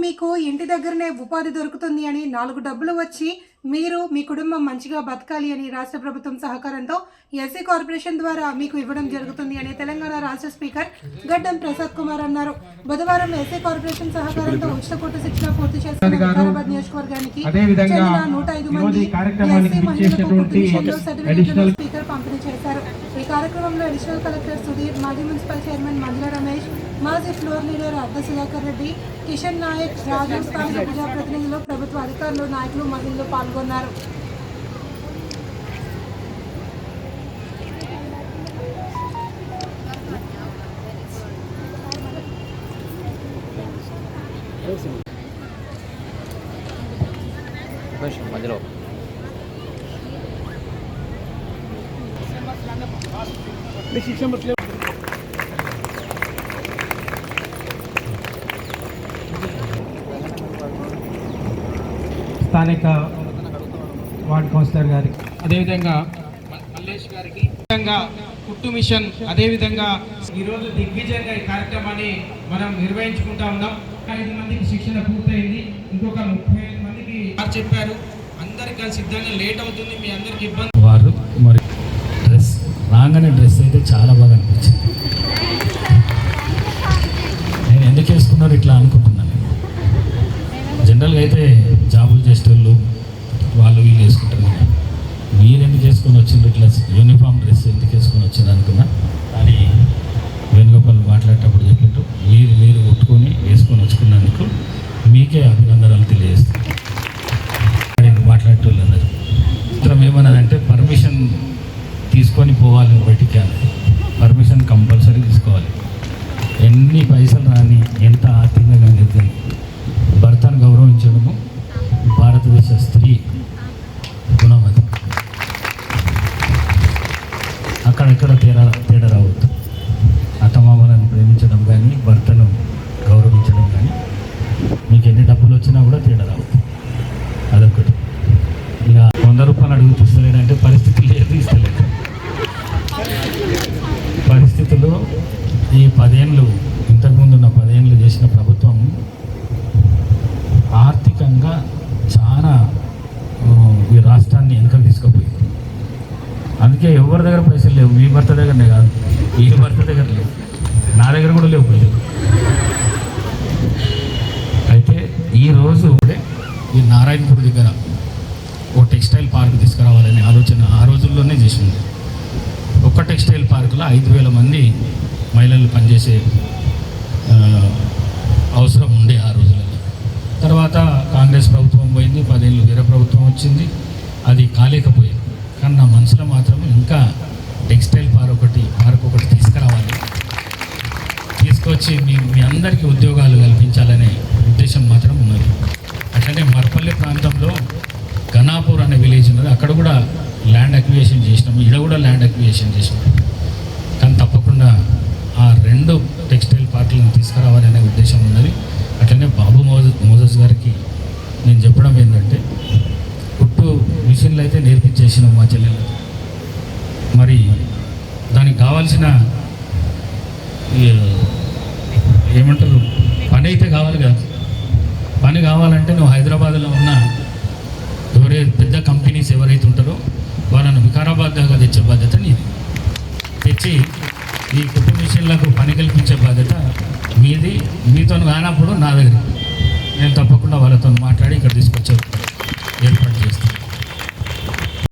మీకు ఇంటి దగ్గరనే ఉపాధి దొరుకుతుంది అని 4 డబ్బులు వచ్చి మీరు మీ కుటుంబం మంచిగా బతకాలి అని రాష్ట్ర ప్రభుత్వం సహకారంతో ఎస్సీ కార్పొరేషన్ ద్వారా మీకు ఇవ్వడం జరుగుతుంది అని తెలంగాణ రాష్ట్ర స్పీకర్ గడ్డం ప్రసాద్ కుమార్ అన్నారు. బుధవారం ఎస్సీ కార్పొరేషన్ సహకారంతో ఉచిత కోర్టు శిక్షణ పూర్తి చేసిన వికారాబాద్ నియోజకవర్గానికి చెందిన 105 మంది ఎస్సీ మహిళలకు కోర్టు విషయంలో సర్టిఫికెట్లను స్పీకర్ పంపిణీ చేశారు. ఈ కార్యక్రమంలో అడిషనల్ కలెక్టర్ సుధీర్, మాజీ మున్సిపల్ చైర్మన్ మంజుల రమేష్, మాజీ ఫ్లోర్ లీడర్ అర్ధ సుధాకర్ రెడ్డి, కిషన్ నాయక్, రాజు, స్థానిక ప్రజాప్రతినిధులు, ప్రభుత్వ అధికారులు, నాయకులు, మహిళలు పాల్గొన్నారు. మధ్యలో స్థానిక వార్డ్ కౌన్సిలర్ గారికి, అదేవిధంగా మల్లేష్ గారికి, కుట్టు మిషన్, అదేవిధంగా ఈరోజు దిగ్విజయంగా ఈ కార్యక్రమాన్ని మనం నిర్వహించుకుంటా ఉన్నాం. 5 మందికి శిక్షణ పూర్తయింది. ఇంకొక 35 మందికి చెప్పారు. అందరికి కలిసి సిద్ధంగా లేట్ అవుతుంది, మీ అందరికి ఇబ్బంది. వారు మరి డ్రెస్ రాగానే డ్రెస్ అయితే చాలా బాగా అనిపించింది. నేను ఎందుకు వేసుకున్నారు ఇట్లా అనుకుంటున్నాను. జనరల్గా అయితే జాబులు చేసేటోళ్ళు వాళ్ళు వీళ్ళు వేసుకుంటారు కదా, మీరు ఎందుకు వేసుకొని వచ్చిండ్రు ఇట్లా యూనిఫామ్ డ్రెస్ ఎందుకు వేసుకొని వచ్చిండ్రు అనుకున్నా. కానీ వేణుగోపాల్ మాట్లాడేటప్పుడు చెప్పినట్టు మీరు కొట్టుకొని వేసుకొని వచ్చుకున్నందుకు మీకే అభినందనలు తెలియజేస్తాను. మాట్లాడేటోళ్ళు అందరూ చిత్రం ఏమన్నదంటే పర్మిషన్ తీసుకొని పోవాలి బయటికి అన్నది. పర్మిషన్ కంపల్సరీ తీసుకోవాలి. ఎన్ని పైసలు రాని, ఎంత ఆర్థికంగా ఎదుగుతుంది, భర్తను గౌరవించడము భారతదేశ స్త్రీ గుణం. అది అక్కడెక్కడ తేడా రావద్దు. అత్తమామలను ప్రేమించడం కానీ, భర్తను గౌరవించడం కానీ, మీకు ఎన్ని డబ్బులు వచ్చినా కూడా తేడా రావద్దు. అదొకటి. ఇక 100 రూపాయలు అడుగుతూ ఇస్తలేడంటే పరిస్థితులు లేదు, ఇస్తలేదు. పరిస్థితులు ఈ 10 ఏళ్ళు, ఇంతకుముందు ఉన్న 10 ఏళ్ళు చేసిన ప్రభుత్వం ఆర్థికంగా చాలా ఈ రాష్ట్రాన్ని వెనకకు తీసుకుపోయింది. అందుకే ఎవరి దగ్గర పైసలు లేవు. మీ భర్త దగ్గరనే కాదు, ఈ భర్త దగ్గర లేవు, నా దగ్గర కూడా లేవు పైసలు. అయితే ఈరోజు ఈ నారాయణపూర్ దగ్గర ఓ టెక్స్టైల్ పార్క్ తీసుకురావాలనే ఆలోచన ఆ రోజుల్లోనే చేసింది. ఒక్క టెక్స్టైల్ పార్కులో 5,000 మంది మహిళలు పనిచేసే అవసరం ఉండే ఆ రోజులలో. తర్వాత కాంగ్రెస్ ప్రభుత్వం పోయింది, 10 ఏళ్ళు వేరే ప్రభుత్వం వచ్చింది, అది కాలేకపోయింది. కానీ నా మనసులో మాత్రం ఇంకా టెక్స్టైల్ పార్క్ ఒకటి తీసుకురావాలి, తీసుకొచ్చి మీ అందరికీ ఉద్యోగాలు కల్పించాలనే ఉద్దేశం మాత్రం ఉన్నది. అట్లనే మర్పల్లి ప్రాంతంలో ఘనాపూర్ అనే విలేజ్ ఉన్నది, అక్కడ కూడా ల్యాండ్ అక్విజిషన్ చేసినాము, ఇక్కడ కూడా ల్యాండ్ అక్విజిషన్ చేసినాము. కానీ తప్పకుండా ఆ 2 టెక్స్టైల్ పార్కులను తీసుకురావాలనే ఉద్దేశం ఉన్నది. అట్లనే బాబు మోజస్ గారికి నేను చెప్పడం ఏంటంటే, కుట్టు మిషన్లు అయితే నేర్పించేసినాం మా చెల్లెలు. మరి దానికి కావాల్సిన ఏమంటారు పని అయితే కావాలి కదా. పని కావాలంటే నువ్వు హైదరాబాద్లో ఉన్న పెద్ద కంపెనీస్ ఎవరైతే ఉంటారో వాళ్ళను వికారాబాద్ దాకా తెచ్చే బాధ్యత నీది. తెచ్చి ఈ కుట్టు మిషన్లకు పని కల్పించే బాధ్యత మీది. మీతో కానప్పుడు నా దగ్గర నేను తప్పకుండా వాళ్ళతో మాట్లాడి ఇక్కడ తీసుకొచ్చే